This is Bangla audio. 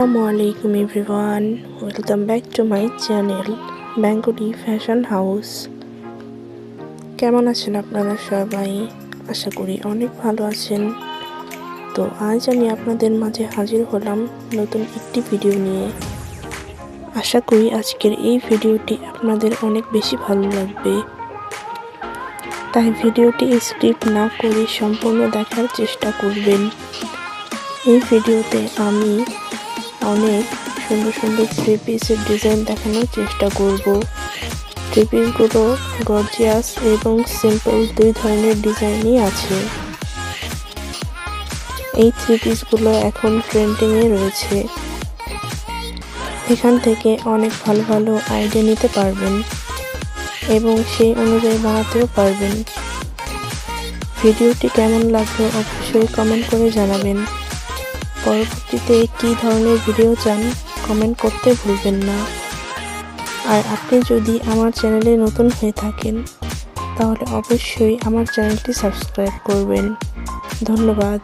Assalamualaikum everyone, welcome back to my channel Bengali fashion house. কেমন আছেন আপনারা সবাই? আশা করি অনেক ভালো আছেন। তো আজ আমি আপনাদের মাঝে হাজির হলাম নতুন একটি ভিডিও নিয়ে। আশা করি আজকের এই ভিডিওটি আপনাদের অনেক বেশি ভালো লাগবে, তাই ভিডিওটি স্কিপ না করে সম্পূর্ণ দেখার চেষ্টা করবেন। এই ভিডিওতে আমি অনেক সুন্দর সুন্দর থ্রি পিসের ডিজাইন দেখানোর চেষ্টা করব। থ্রি পিসগুলো গর্জিয়াস এবং সিম্পল দুই ধরনের ডিজাইনই আছে। এই থ্রি পিসগুলো এখন ট্রেন্ডিংয়ে রয়েছে। এখান থেকে অনেক ভালো ভালো আইডিয়া নিতে পারবেন এবং সেই অনুযায়ী বানাতেও পারবেন। ভিডিওটি কেমন লাগলো অবশ্যই কমেন্ট করে জানাবেন। পরবর্তীতে কী ধরনের ভিডিও চান কমেন্ট করতে ভুলবেন না। আর আপনি যদি আমার চ্যানেলে নতুন হয়ে থাকেন তাহলে অবশ্যই আমার চ্যানেলটি সাবস্ক্রাইব করবেন। ধন্যবাদ।